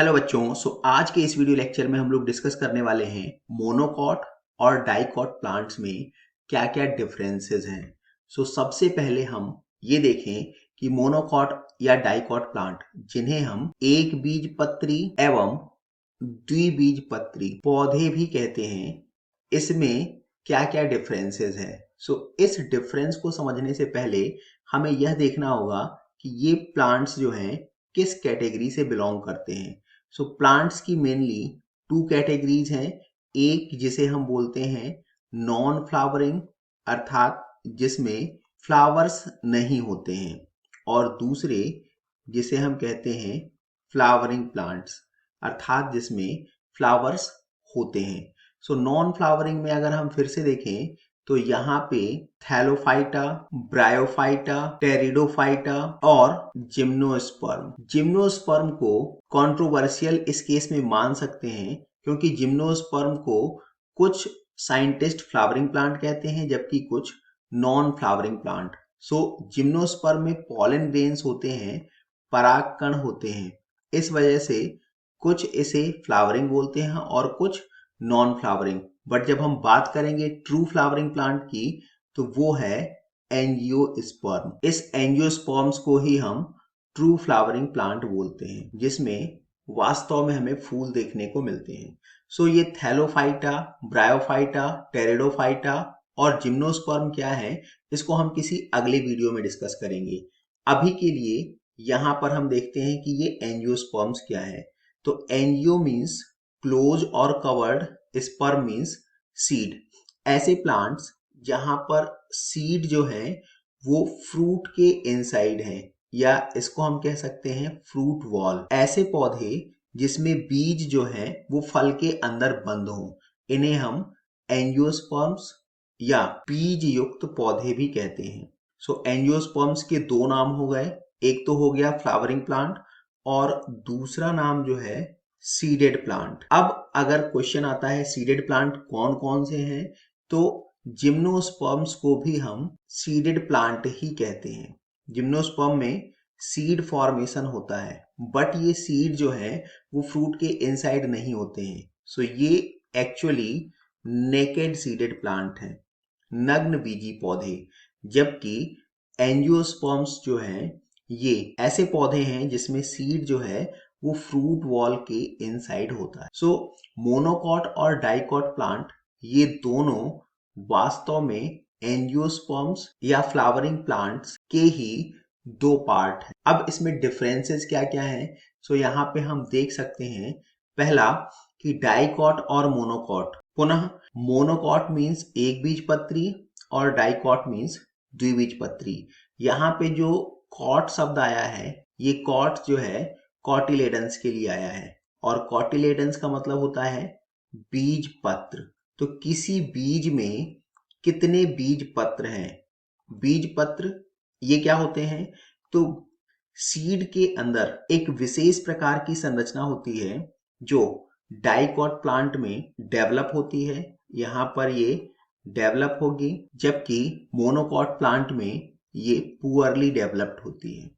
Hello बच्चों, आज के इस वीडियो लेक्चर में हम लोग डिस्कस करने वाले हैं मोनोकॉट और डाइकॉट प्लांट्स में क्या क्या डिफरेंसेस हैं। सबसे पहले हम ये देखें कि मोनोकॉट या डाइकॉट प्लांट जिन्हें हम एक बीजपत्री एवं द्विबीजपत्री पौधे भी कहते हैं, इसमें क्या क्या डिफरेंसेस हैं। इस डिफरेंस को समझने से पहले हमें यह देखना होगा कि ये प्लांट्स जो हैं किस कैटेगरी से बिलोंग करते हैं। प्लांट्स की मेनली टू कैटेगरीज हैं। एक जिसे हम बोलते हैं नॉन फ्लावरिंग, अर्थात जिसमें फ्लावर्स नहीं होते हैं, और दूसरे जिसे हम कहते हैं फ्लावरिंग प्लांट्स, अर्थात जिसमें फ्लावर्स होते हैं। नॉन फ्लावरिंग में अगर हम फिर से देखें तो यहाँ पे थैलोफाइटा, ब्रायोफाइटा, टेरिडोफाइटा और जिम्नोस्पर्म को कंट्रोवर्शियल इस केस में मान सकते हैं, क्योंकि जिम्नोस्पर्म को कुछ साइंटिस्ट फ्लावरिंग प्लांट कहते हैं जबकि कुछ नॉन फ्लावरिंग प्लांट। जिम्नोस्पर्म में पॉलन ग्रेन्स होते हैं, परागकण होते हैं, इस वजह से कुछ इसे फ्लावरिंग बोलते हैं और कुछ नॉन फ्लावरिंग। बट जब हम बात करेंगे ट्रू फ्लावरिंग प्लांट की तो वो है एंजियोस्पर्म। इस एंजियोस्पर्म्स को ही हम ट्रू फ्लावरिंग प्लांट बोलते हैं, जिसमें वास्तव में हमें फूल देखने को मिलते हैं। ये थैलोफाइटा, ब्रायोफाइटा, टेरिडोफाइटा और जिम्नोस्पर्म क्या है, इसको हम किसी अगले वीडियो में डिस्कस करेंगे। अभी के लिए यहाँ पर हम देखते हैं कि ये एंजियोस्पर्म्स क्या है। तो एंजियो मीन्स क्लोज और कवर्ड, स्पर्म मीन्स सीड। ऐसे प्लांट्स जहां पर सीड जो है वो फ्रूट के इनसाइड है, या इसको हम कह सकते हैं फ्रूट वॉल। ऐसे पौधे जिसमें बीज जो है वो फल के अंदर बंद हो, इन्हें हम एंजियोस्पर्म्स या बीज युक्त पौधे भी कहते हैं। एंजियोस्पर्म्स के दो नाम हो गए, एक तो हो गया फ्लावरिंग प्लांट और दूसरा नाम जो है सीडेड प्लांट। अब अगर क्वेश्चन आता है सीडेड प्लांट कौन कौन से हैं, तो जिम्नोस्पर्म्स को भी हम सीडेड प्लांट ही कहते हैं। जिम्नोस्पर्म में सीड फॉर्मेशन होता है, बट ये सीड जो है वो फ्रूट के इनसाइड नहीं होते हैं। ये एक्चुअली नेकेड सीडेड प्लांट है, नग्न बीजी पौधे। जबकि एंजियोस्पर्म्स जो हैं ये ऐसे पौधे हैं जिसमें सीड जो है वो फ्रूट वॉल के इनसाइड होता है। मोनोकॉट और डाइकॉट प्लांट ये दोनों वास्तव में एंजियोस्पर्म्स या फ्लावरिंग प्लांट्स के ही दो पार्ट हैं। अब इसमें डिफरेंसेस क्या क्या हैं, यहाँ पे हम देख सकते हैं। पहला कि डाइकॉट और मोनोकॉट, पुनः मोनोकॉट मीन्स एक बीजपत्री और डाइकॉट मीन्स द्विबीजपत्री। यहाँ पे जो कॉट शब्द आया है, ये कॉट जो है कॉटिलेडन्स के लिए आया है, और कॉटिलेडन्स का मतलब होता है बीज पत्र। तो किसी बीज में कितने बीज पत्र हैं? बीज पत्र ये क्या होते हैं? तो सीड के अंदर एक विशेष प्रकार की संरचना होती है जो डाइकॉट प्लांट में डेवलप होती है, यहाँ पर ये डेवलप होगी, जबकि मोनोकॉट प्लांट में ये पुअरली डेवलप्ड होती है।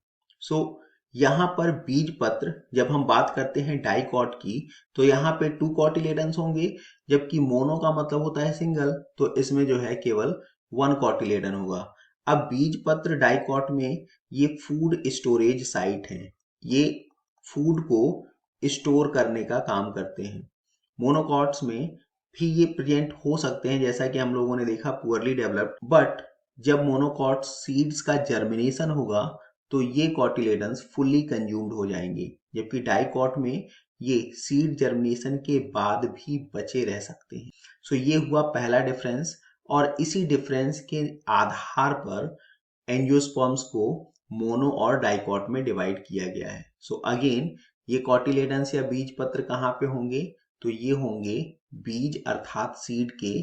यहाँ पर बीज पत्र, जब हम बात करते हैं डाइकॉट की, तो यहाँ पे 2 कॉटिलेडन्स होंगे, जबकि मोनो का मतलब होता है सिंगल, तो इसमें जो है केवल 1 कॉटिलेडन होगा। अब बीज पत्र डाइकॉट में ये फूड स्टोरेज साइट है, ये फूड को स्टोर करने का काम करते हैं। मोनोकॉट्स में भी ये प्रेजेंट हो सकते हैं, जैसा कि हम लोगों ने देखा पुअरली डेवलप्ड, बट जब मोनोकॉट सीड्स का जर्मिनेशन होगा तो ये कॉटिलेडन्स फुल्ली कंज्यूम्ड हो जाएंगे, जबकि डाइकॉट में ये सीड जर्मिनेशन के बाद भी बचे रह सकते हैं। ये हुआ पहला डिफरेंस, और इसी डिफरेंस के आधार पर एंजियोस्पर्म्स को मोनो और डाइकॉट में डिवाइड किया गया है। अगेन ये कॉटिलेडन्स या बीज पत्र कहाँ पे होंगे? तो ये होंगे बीज अर्थात सीड के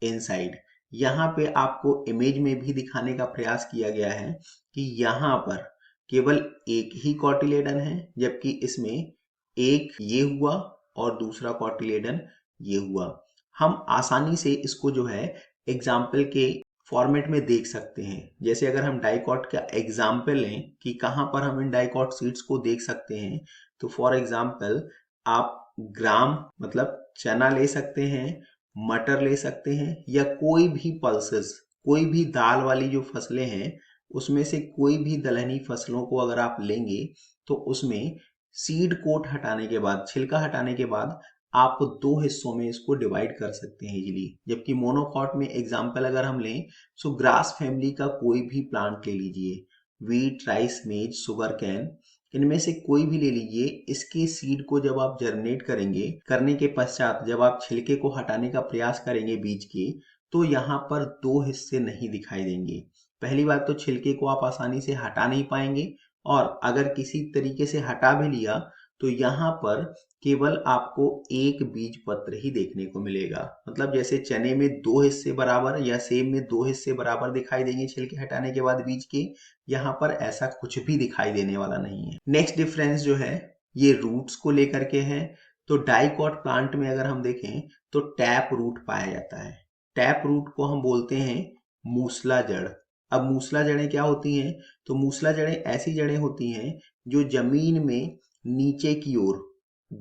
इनसाइड। यहाँ पे आपको इमेज में भी दिखाने का प्रयास किया गया है कि यहाँ पर केवल एक ही कॉटिलेडन है, जबकि इसमें एक ये हुआ और दूसरा कॉटिलेडन ये हुआ। हम आसानी से इसको जो है एग्जाम्पल के फॉर्मेट में देख सकते हैं। जैसे अगर हम डाइकॉट का एग्जाम्पल लें कि कहाँ पर हम इन डाइकॉट सीड्स को देख सकते हैं, तो फॉर एग्जाम्पल आप ग्राम मतलब चना ले सकते हैं, मटर ले सकते हैं, या कोई भी पल्सेस, कोई भी दाल वाली जो फसलें हैं उसमें से कोई भी दलहनी फसलों को अगर आप लेंगे तो उसमें सीड कोट हटाने के बाद, छिलका हटाने के बाद आप दो हिस्सों में इसको डिवाइड कर सकते हैं इजीली। जबकि मोनोकॉट में एग्जाम्पल अगर हम लें सो ग्रास फैमिली का कोई भी प्लांट ले लीजिए, वीट, राइस, मेज, शुगर कैन, इनमें से कोई भी ले लीजिए। इसके सीड को जब आप जर्मिनेट करेंगे, करने के पश्चात जब आप छिलके को हटाने का प्रयास करेंगे बीज के, तो यहाँ पर दो हिस्से नहीं दिखाई देंगे। पहली बात तो छिलके को आप आसानी से हटा नहीं पाएंगे, और अगर किसी तरीके से हटा भी लिया तो यहाँ पर केवल आपको एक बीज पत्र ही देखने को मिलेगा। मतलब जैसे चने में दो हिस्से बराबर या सेब में दो हिस्से बराबर दिखाई देंगे छिलके हटाने के बाद बीज के, यहाँ पर ऐसा कुछ भी दिखाई देने वाला नहीं है। नेक्स्ट डिफरेंस जो है ये रूट्स को लेकर के है। तो डाइकॉट प्लांट में अगर हम देखें तो टैप रूट पाया जाता है। टैप रूट को हम बोलते हैं मूसला जड़। अब मूसला जड़ें क्या होती हैं? तो मूसला जड़ें ऐसी जड़ें होती हैं जो जमीन में नीचे की ओर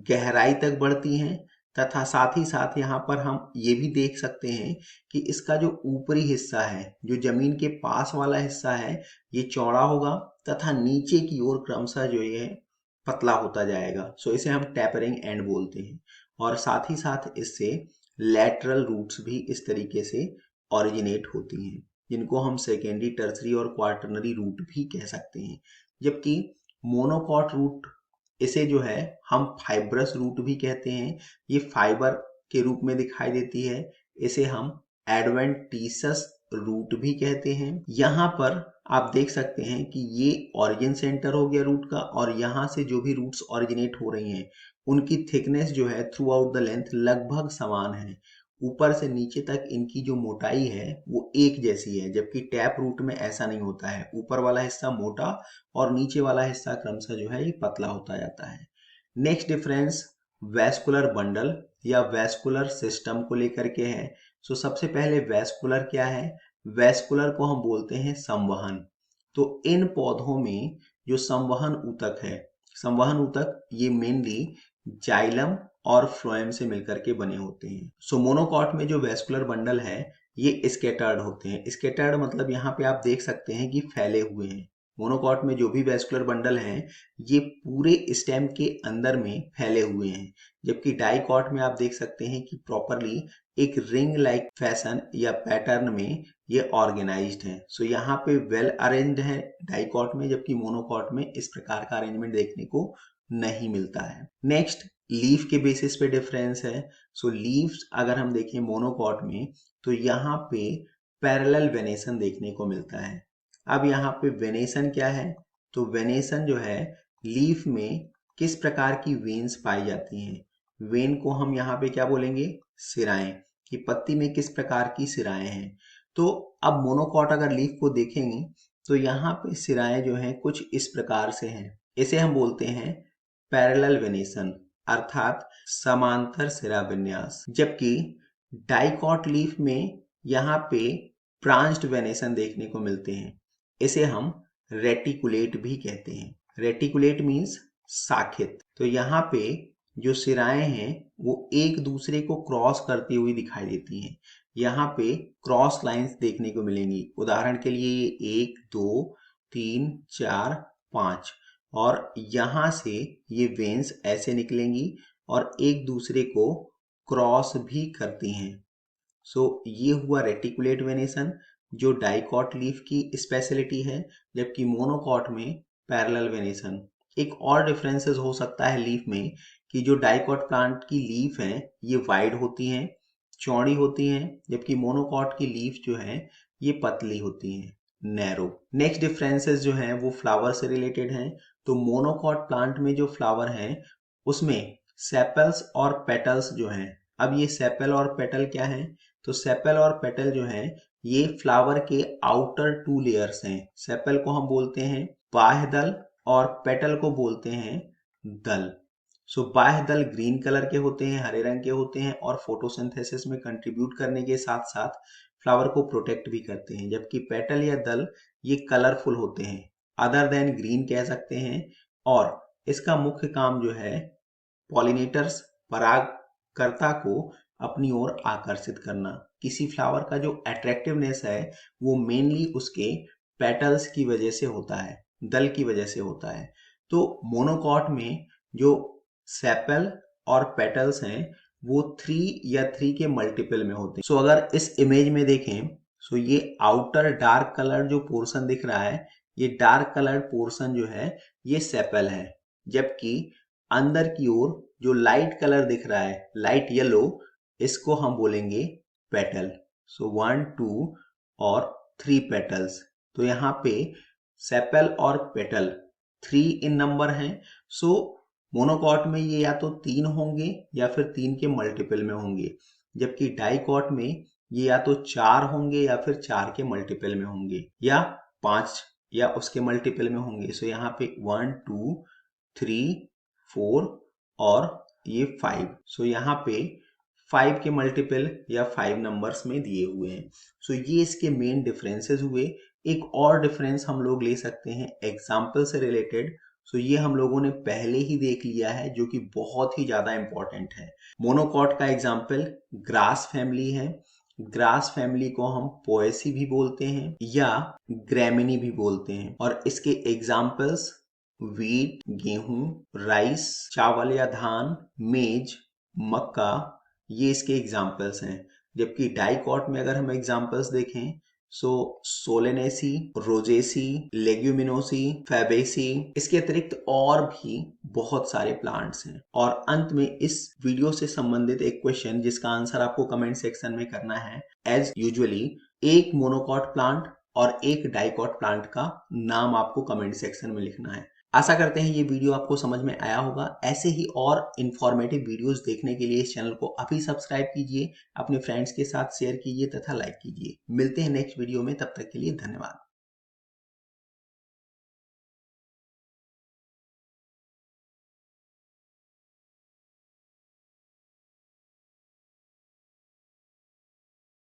गहराई तक बढ़ती हैं, तथा साथ ही साथ यहाँ पर हम ये भी देख सकते हैं कि इसका जो ऊपरी हिस्सा है, जो जमीन के पास वाला हिस्सा है, ये चौड़ा होगा तथा नीचे की ओर क्रमशः जो ये पतला होता जाएगा। सो इसे हम टैपरिंग एंड बोलते हैं। और साथ ही साथ इससे लैटरल रूट्स भी इस तरीके से ओरिजिनेट होती हैं, जिनको हम सेकेंडरी, टर्सरी और क्वार्टरनरी रूट भी कह सकते हैं। जबकि मोनोकॉट रूट, इसे जो है हम फाइब्रस रूट भी कहते हैं। ये फाइबर के रूप में दिखाई देती है। इसे हम एडवेंटिसस रूट भी कहते हैं। यहाँ पर आप देख सकते हैं कि ये ओरिजिन सेंटर हो गया रूट का, और यहाँ से जो भी रूट्स ओरिजिनेट हो रही हैं उनकी थिकनेस जो है थ्रू आउट द लेंथ लगभग समान है। ऊपर से नीचे तक इनकी जो मोटाई है वो एक जैसी है, जबकि टैप रूट में ऐसा नहीं होता है। ऊपर वाला हिस्सा मोटा और नीचे वाला हिस्सा क्रमशः जो है ये पतला होता जाता है। नेक्स्ट डिफरेंस वैस्कुलर बंडल या वैस्कुलर सिस्टम को लेकर के है। सो सबसे पहले वैस्कुलर क्या है? वैस्कुलर को हम बोलते हैं संवहन। तो इन पौधों में जो संवहन ऊतक है, संवहन ऊतक ये मेनली जाइलम और फ्लोएम से मिलकर के बने होते हैं। सो मोनोकॉट में जो वैस्कुलर बंडल है ये स्कैटर्ड होते हैं। स्कैटर्ड मतलब यहाँ पे आप देख सकते हैं कि फैले हुए हैं। मोनोकॉट में जो भी वैस्कुलर बंडल हैं ये पूरे स्टेम के अंदर में फैले हुए हैं, जबकि डाइकॉट में आप देख सकते हैं कि प्रॉपरली एक रिंग लाइक फैशन या पैटर्न में ये ऑर्गेनाइज्ड है। सो यहाँ पे वेल अरेंज्ड है डाइकॉट में, जबकि मोनोकॉट में इस प्रकार का अरेंजमेंट देखने को नहीं मिलता है। नेक्स्ट लीफ के बेसिस पे डिफरेंस है। सो लीव्स अगर हम देखें मोनोकॉट में तो यहाँ पे पैरेलल वेनेशन देखने को मिलता है। अब यहाँ पे वेनेशन क्या है? तो वेनेशन जो है लीफ में किस प्रकार की वेन्स पाई जाती हैं, वेन को हम यहाँ पे क्या बोलेंगे? सिराएं। कि पत्ती में किस प्रकार की सिराएं हैं। तो अब मोनोकॉट अगर लीफ को देखेंगे तो यहाँ पे सिराएं जो हैं कुछ इस प्रकार से हैं। इसे हम बोलते हैं पैरेलल वेनेशन, अर्थात समांतर सिरा विन्यास। जबकि डाइकॉट लीफ में यहाँ पे ब्रांच्ड वेनेशन देखने को मिलते हैं। इसे हम रेटिकुलेट भी कहते हैं। रेटिकुलेट मीन्स शाखित। तो यहाँ पे जो सिराएं हैं वो एक दूसरे को क्रॉस करती हुई दिखाई देती हैं। यहाँ पे क्रॉस लाइंस देखने को मिलेंगी। उदाहरण के लिए ये 1, 2, 3, 4, 5, और यहाँ से ये वेन्स ऐसे निकलेंगी और एक दूसरे को क्रॉस भी करती हैं। सो ये हुआ रेटिकुलेट वेनेशन जो डाइकॉट लीफ की स्पेशलिटी है, जबकि मोनोकॉट में पैरेलल वेनेशन। एक और डिफरेंसेस हो सकता है लीफ में कि जो डाइकॉट प्लांट की लीफ हैं ये वाइड होती हैं, चौड़ी होती हैं, जबकि मोनोकॉट की लीफ जो है ये पतली होती हैं, नैरो। नेक्स्ट डिफरेंसेस जो हैं वो फ्लावर से रिलेटेड हैं। तो मोनोकॉट प्लांट में जो फ्लावर हैं उसमें सेपल्स और पेटल्स जो हैं। अब ये सेपल और पेटल क्या है? तो सेपल और पेटल जो है ये फ्लावर के आउटर 2 लेयर्स हैं। सेपल को हम बोलते हैं बाह्य दल और पेटल को बोलते हैं दल। सो बाह्य दल ग्रीन कलर के होते हैं, हरे रंग के होते हैं, और फोटोसिंथेसिस में कंट्रीब्यूट करने के साथ साथ फ्लावर को प्रोटेक्ट भी करते हैं। जबकि पेटल या दल ये कलरफुल होते हैं, अदर देन ग्रीन कह सकते हैं, और इसका मुख्य काम जो है पॉलिनेटर्स परागकर्ता को अपनी ओर आकर्षित करना। किसी फ्लावर का जो अट्रैक्टिवनेस है वो मेनली उसके पेटल्स की वजह से होता है, दल की वजह से होता है। तो मोनोकॉट में जो सेपल और पेटल्स हैं वो 3 या 3 के मल्टीपल में होते हैं। सो अगर इस इमेज में देखें, सो ये आउटर डार्क कलर जो पोर्शन दिख रहा है, ये डार्क कलर पोर्शन जो है ये सेपल है, जबकि अंदर की ओर जो लाइट कलर दिख रहा है, लाइट येलो, इसको हम बोलेंगे पेटल। सो 1 2 और 3 पेटल्स। तो यहाँ पे सेपल और पेटल 3 इन नंबर हैं। सो मोनोकॉट में ये या तो 3 होंगे या फिर 3 के मल्टीपल में होंगे, जबकि डाइकॉट में ये या तो 4 होंगे या फिर 4 के मल्टीपल में होंगे, या 5 या उसके मल्टीपल में होंगे। सो यहाँ पे 1 2 3 4 और ये 5। सो यहाँ पे 5 के मल्टीपल या 5 नंबर्स में दिए हुए हैं। सो ये इसके मेन डिफरेंसेस हुए। एक और डिफरेंस हम लोग ले सकते हैं एग्जाम्पल से रिलेटेड। सो ये हम लोगों ने पहले ही देख लिया है, जो कि बहुत ही ज्यादा इंपॉर्टेंट है। मोनोकॉट का एग्जाम्पल ग्रास फैमिली है। ग्रास फैमिली को हम पोएसी भी बोलते हैं या ग्रैमिनी भी बोलते हैं, और इसके एग्जाम्पल्स वीट, गेहूं, राइस, चावल या धान, मेज, मक्का, ये इसके एग्जाम्पल्स हैं। जबकि डाइकॉट में अगर हम एग्जाम्पल्स देखें, सो सोलेनेसी, रोजेसी, लेग्यूमिनोसी, फैबेसी, इसके अतिरिक्त और भी बहुत सारे प्लांट्स हैं। और अंत में इस वीडियो से संबंधित एक क्वेश्चन जिसका आंसर आपको कमेंट सेक्शन में करना है। एज यूजुअली एक मोनोकॉट प्लांट और एक डाइकॉट प्लांट का नाम आपको कमेंट सेक्शन में लिखना है। आशा करते हैं ये वीडियो आपको समझ में आया होगा। ऐसे ही और इंफॉर्मेटिव वीडियोस देखने के लिए इस चैनल को अभी सब्सक्राइब कीजिए, अपने फ्रेंड्स के साथ शेयर कीजिए तथा लाइक कीजिए। मिलते हैं नेक्स्ट वीडियो में, तब तक के लिए धन्यवाद।